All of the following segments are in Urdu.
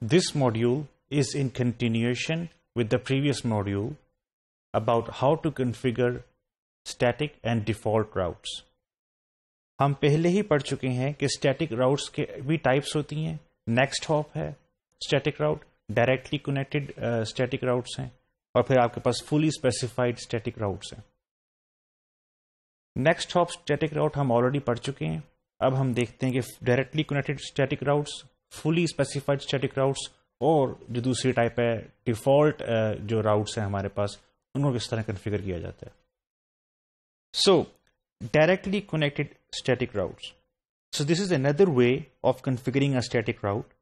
This module is in continuation with the previous module about how to configure static and default routes. ہم پہلے ہی پڑھ چکے ہیں کہ اسٹیٹک راؤٹس کے بھی ٹائپس ہوتی ہیں. نیکسٹ ہاپ ہے static route, directly connected static routes ہیں, اور پھر آپ کے پاس فلی اسپیسیفائڈ اسٹیٹک راؤٹس ہیں. نیکسٹ ہاپ اسٹیٹک راؤٹ ہم آلریڈی پڑھ چکے ہیں. اب ہم دیکھتے ہیں کہ ڈائریکٹلی کنیکٹڈ اسٹیٹک راؤٹس, فلی اسپیسیفائڈ اسٹیٹک راؤٹس, اور جو دوسری ٹائپ ہے ڈیفالٹ جو راؤٹس ہیں ہمارے پاس, ان کو کس طرح کنفیگر کیا جاتا ہے. سو directly connected static routes. So this is another way of configuring a static route.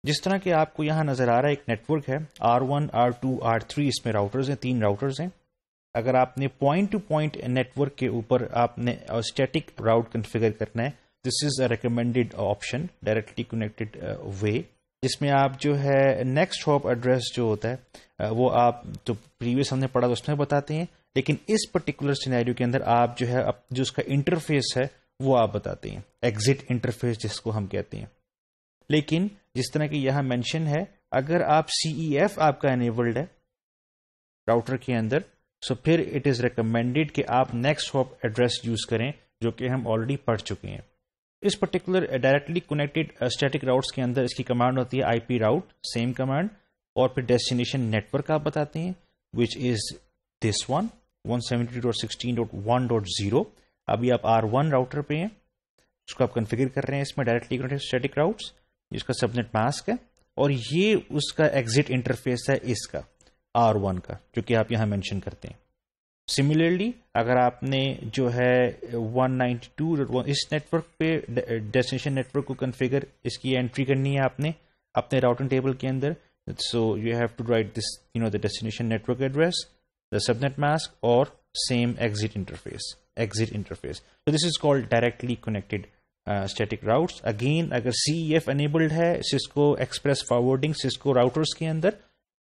جس طرح کہ آپ کو یہاں نظر آ رہا ہے ایک نیٹورک ہے, R1, R2, R3 اس میں راؤٹرز ہیں, 3 راؤٹرز ہیں. اگر آپ نے پوائنٹ ٹو پوائنٹ نیٹورک کے اوپر آپ نے اسٹیٹک راؤٹ کنفیگر کرنا ہے, دس از اے ریکمینڈیڈ آپشن, ڈائریکٹلی کنیکٹڈ وے, جس میں آپ جو ہے نیکسٹ ہاپ ایڈریس جو ہوتا ہے وہ آپ جو پریویس ہم نے پڑھا اس میں بتاتے ہیں, لیکن اس پرٹیکولر سینیریو کے اندر آپ جو ہے جو اس کا انٹرفیس ہے وہ آپ بتاتے ہیں, ایگزٹ انٹرفیس جس کو ہم کہتے ہیں. لیکن جس طرح کہ یہاں مینشن ہے, اگر آپ CEF آپ کا انیبلڈ ہے راؤٹر کے اندر, سو پھر اٹ از ریکمینڈیڈ کہ آپ نیکسٹ ہاپ ایڈریس یوز کریں, جو کہ ہم آلریڈی پڑھ چکے ہیں. اس particular directly connected static routes کے اندر اس کی کمانڈ ہوتی ہے IP راؤٹ, سیم کمانڈ, اور پھر ڈیسٹینیشن نیٹورک آپ بتاتے ہیں, وچ از دس ون 172.16.1.0. ابھی آپ R1 راؤٹر پہ ہیں, اس کو آپ کنفیگر کر رہے ہیں اس میں ڈائریکٹلی کنیکٹڈ اسٹیٹک راؤٹس, جس کا سبنیٹ ماسک ہے, اور یہ اس کا ایگزٹ انٹرفیس ہے اس کا R1 کا, جو کہ آپ یہاں مینشن کرتے ہیں. سملرلی اگر آپ نے جو ہے 192.1 اس نیٹورک پہ ڈیسٹینیشن نیٹورک کو کنفیگر, اس کی انٹری کرنی ہے آپ نے اپنے راؤٹنگ ٹیبل کے اندر, so you have to write this the destination network address, the subnet mask, or same exit interface. So this is called directly connected static routes. Again, اگر CEF enabled ہے Cisco Express Forwarding Cisco routers کے اندر,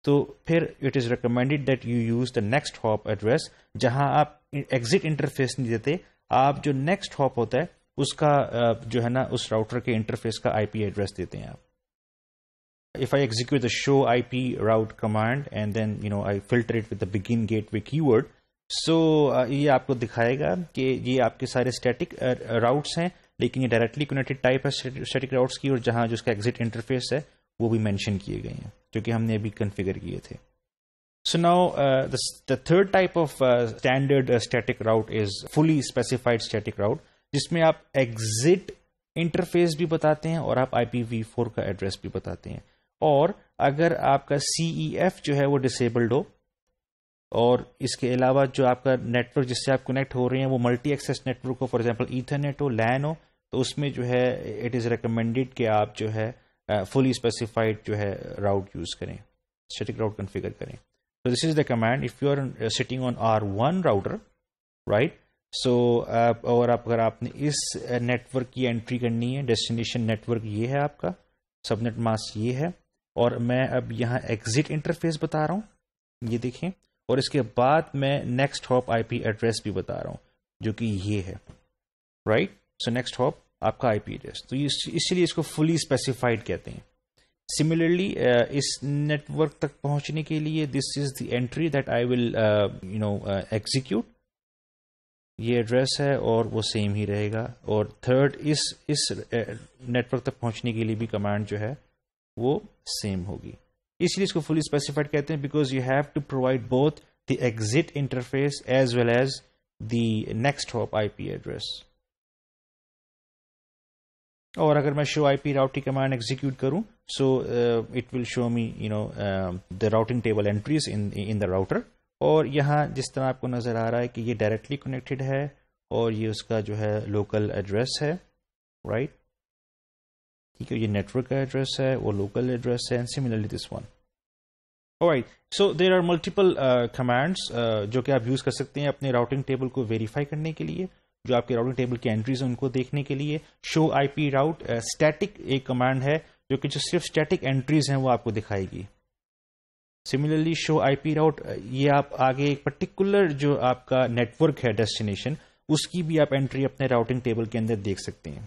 تو پھر it is recommended that you use the next hop address. جہاں آپ exit interface نہیں دیتے, آپ جو next hop ہوتا ہے اس کا جو ہے نا اس راؤٹر کے انٹرفیس کا IP ایڈریس دیتے ہیں آپ. If I execute the show IP route command and then I filter it with the begin gateway keyword, so یہ آپ کو دکھائے گا کہ یہ آپ کے سارے اسٹیٹک راؤٹس ہیں, لیکن یہ ڈائریکٹلی کنیکٹڈ ٹائپ ہے اسٹیٹک راؤٹس کی, اور جہاں جو اس کا ایگزٹ انٹرفیس ہے وہ بھی مینشن کیے گئے ہیں جو کہ ہم نے ابھی کنفیگر کیے تھے. So now the third type of standard static route is fully specified static route, جس میں آپ ایگزٹ انٹرفیس بھی بتاتے ہیں اور آپ IPv4 کا ایڈریس بھی بتاتے ہیں. اور اگر آپ کا CEF جو ہے وہ ڈسیبلڈ ہو, اور اس کے علاوہ جو آپ کا نیٹورک جس سے آپ کنیکٹ ہو رہے ہیں وہ ملٹی ایکسیس نیٹورک ہو, فار ایگزامپل ایتھرنیٹ ہو, لین ہو, تو اس میں جو ہے اٹ از ریکمینڈیڈ کہ آپ جو ہے فلی اسپیسیفائڈ جو ہے راؤٹ یوز کریں, اسٹیٹک راؤٹ کنفیگر کریں. So this is the command if you are sitting on R1 router, right? So اور اگر آپ نے اس نیٹورک کی انٹری کرنی ہے, ڈیسٹینیشن نیٹورک یہ ہے آپ کا, سبنیٹ ماسک یہ ہے, اور میں اب یہاں ایگزٹ انٹرفیس بتا رہا ہوں, یہ دیکھیں, اور اس کے بعد میں نیکسٹ ہاپ IP ایڈریس بھی بتا رہا ہوں جو کہ یہ ہے, رائٹ. سو نیکسٹ ہاپ آپ کا IP ایڈریس, تو اسی لیے اس کو فلی اسپیسیفائڈ کہتے ہیں. سملرلی اس نیٹورک تک پہنچنے کے لیے this is the entry that I will execute, یہ ایڈریس ہے اور وہ سیم ہی رہے گا. اور تھرڈ اس نیٹورک تک پہنچنے کے لیے بھی کمانڈ جو ہے وہ سیم ہوگی. اس لیے اس کو فلی اسپیسیفائڈ کہتے ہیں, because you have to provide both the exit interface as well as the next hop IP address. اور اگر میں شو IP راؤٹ کی کمانڈ ایگزیکیوٹ کروں, so it will show me the routing table entries in the router. اور یہاں جس طرح آپ کو نظر آ رہا ہے کہ یہ ڈائریکٹلی کنیکٹڈ ہے اور یہ اس کا جو ہے لوکل ایڈریس ہے, رائٹ, ٹھیک ہے, یہ نیٹورک کا ایڈریس ہے, وہ لوکل ایڈریس ہے, and similarly this one. Alright, so there are multiple commands جو کہ آپ یوز کر سکتے ہیں اپنے راؤٹنگ ٹیبل کو ویریفائی کرنے کے لیے, جو آپ کے راؤٹنگ ٹیبل کی انٹریز ہیں ان کو دیکھنے کے لیے. شو IP راؤٹ اسٹیٹک ایک کمانڈ ہے جو کہ جو صرف اسٹیٹک انٹریز ہیں وہ آپ کو دکھائے گی. سملرلی شو IP راؤٹ, یہ آپ آگے ایک پرٹیکولر جو آپ کا نیٹورک ہے ڈیسٹینیشن, اس کی بھی آپ انٹری اپنے راؤٹنگ ٹیبل کے اندر دیکھ سکتے ہیں.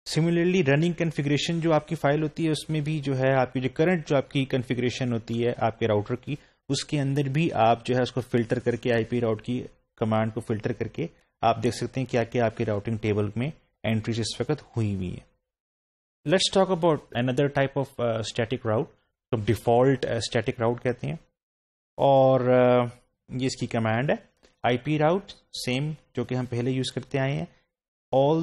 سملرلی رننگ کنفیگریشن جو آپ کی فائل ہوتی ہے اس میں بھی جو ہے آپ کی جو کرنٹ جو آپ کی کنفیگریشن ہوتی ہے آپ کے راؤٹر کی، اس کے اندر بھی آپ جو ہے اس کو فلٹر کر کے آئی پی راؤٹ کی کمانڈ کو فلٹر کر کے آپ دیکھ سکتے ہیں کیا کیا آپ کے راؤٹنگ ٹیبل میں انٹریز اس وقت ہوئی ہوئی ہیں. Let's talk about another type of static route, تو ڈیفالٹ اسٹیٹک راؤٹ کہتے ہیں، اور یہ اس کی کمانڈ ہے آئی پی راؤٹ سیم جو کہ ہم پہلے یوز کرتے آئے ہیں، all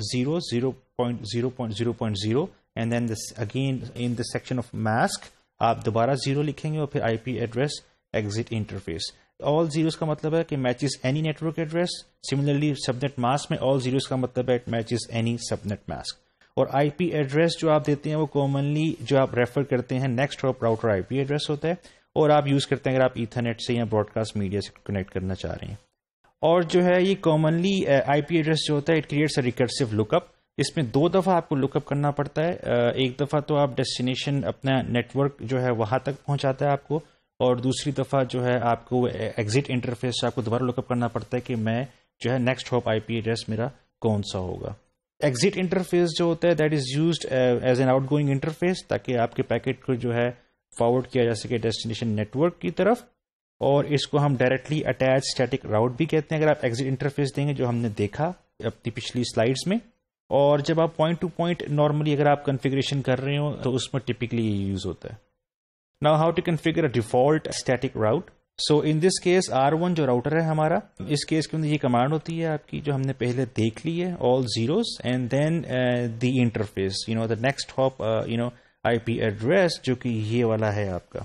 0.0.0.0 and then this again in the section of mask آپ دوبارہ 0 لکھیں گے اور پھر IP address exit interface. all zeros کا مطلب ہے کہ matches any network address. Similarly subnet mask میں all zeros کا مطلب ہے matches any subnet mask. اور آئی پی ایڈریس جو آپ دیتے ہیں وہ کامنلی جو آپ ریفر کرتے ہیں نیکسٹ ہاپ راؤٹر آئی پی ایڈریس ہوتا ہے، اور آپ یوز کرتے ہیں اگر آپ ایتھرنیٹ سے یا براڈ کاسٹ میڈیا سے کنیکٹ کرنا چاہ رہے ہیں. اور جو ہے یہ کامنلی آئی پی ایڈریس جو ہوتا ہے اٹ کریٹس اے ریکرسو لک اپ. اس میں 2 دفعہ آپ کو لک اپ کرنا پڑتا ہے. ایک دفعہ تو آپ ڈیسٹینیشن اپنا نیٹ ورک جو ہے وہاں تک پہنچاتا ہے آپ کو، اور دوسری دفعہ جو ہے آپ کو ایگزٹ انٹرفیس سے آپ کو دوبارہ لک اپ کرنا پڑتا ہے کہ میں جو ہے نیکسٹ ہاپ آئی پی ایڈریس میرا کون سا ہوگا. ایگزٹ انٹرفیس جو ہوتا ہے that is used as an out going interface, تاکہ آپ کے پیکٹ کو جو ہے فارورڈ کیا جا سکے ڈیسٹینیشن نیٹ ورک کی طرف، اور اس کو ہم ڈائریکٹلی اٹیچ اسٹیٹک راؤٹ بھی کہتے ہیں اگر آپ ایگزٹ انٹرفیس دیں گے، جو ہم نے دیکھا اپنی پچھلی سلائیڈز میں. اور جب آپ پوائنٹ ٹو پوائنٹ نارملی اگر آپ کنفیگریشن کر رہے ہو تو اس میں ٹپکلی یہ یوز ہوتا ہے. Now how to configure a default static route. So in this case R1 جو راؤٹر ہے ہمارا، اس کیس کے اندر یہ کمانڈ ہوتی ہے آپ کی جو ہم نے پہلے دیکھ لی ہے، all zeros and then the interface, the next hop IP address جو کہ یہ والا ہے آپ کا.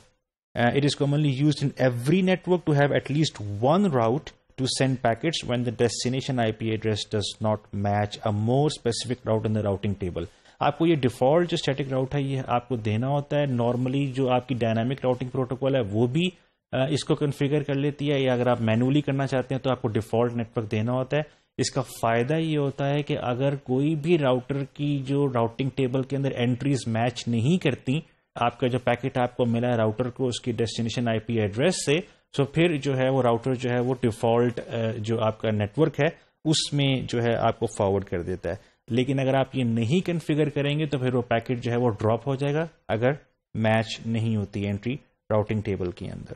It is commonly used in every network to have at least one route to send packets when the destination IP address does not match a more specific route in the routing table. آپ کو یہ ڈیفالٹ جو اسٹیٹک راؤٹ ہے یہ آپ کو دینا ہوتا ہے. نارملی جو آپ کی ڈائنامک راؤٹنگ پروٹوکول ہے وہ بھی اس کو کنفیگر کر لیتی ہے، یا اگر آپ مینولی کرنا چاہتے ہیں تو آپ کو ڈیفالٹ نیٹ ورک دینا ہوتا ہے. اس کا فائدہ یہ ہوتا ہے کہ اگر کوئی بھی راؤٹر کی جو راؤٹنگ ٹیبل کے اندر انٹریز میچ نہیں کرتی، آپ کا جو پیکٹ آپ کو ملا ہے راؤٹر کو اس کی ڈیسٹینیشن آئی پی ایڈریس سے، سو پھر جو ہے وہ راؤٹر جو ہے وہ ڈیفالٹ جو آپ کا نیٹ ورک ہے اس میں جو ہے آپ کو فارورڈ کر دیتا ہے. لیکن اگر آپ یہ نہیں کنفیگر کریں گے تو پھر وہ پیکٹ جو ہے وہ ڈراپ ہو جائے گا اگر میچ نہیں ہوتی انٹری راؤٹنگ ٹیبل کے اندر.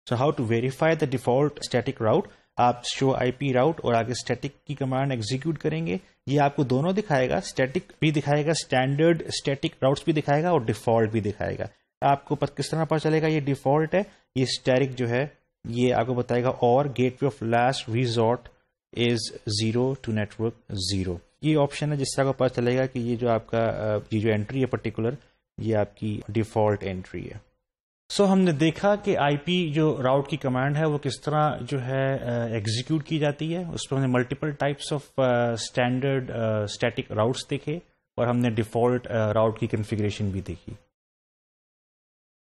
So how to verify the default static route. آپ شو آئی پی راؤٹ اور آگے اسٹیٹک کی کمانڈ ایگزیکیوٹ کریں گے. یہ آپ کو دونوں دکھائے گا، اسٹیٹک بھی دکھائے گا، اسٹینڈرڈ اسٹیٹک راؤٹس بھی دکھائے گا اور ڈیفالٹ بھی دکھائے گا. آپ کو کس طرح پتا چلے گا یہ ڈیفالٹ ہے؟ یہ اسٹیٹک جو ہے یہ آپ کو بتائے گا اور gateway of last resort is 0 to network 0. یہ آپشن ہے جس سے آپ کو پتا چلے گا کہ یہ جو آپ کا یہ جو انٹری ہے پرٹیکولر یہ آپ کی ڈیفالٹ انٹری ہے. سو ہم نے دیکھا کہ آئی پی جو راؤٹ کی کمانڈ ہے وہ کس طرح جو ہے ایگزیکیوٹ کی جاتی ہے. اس پر ہم نے multiple types of standard static routes دیکھے اور ہم نے ڈیفالٹ راؤٹ کی کنفیگریشن بھی دیکھی.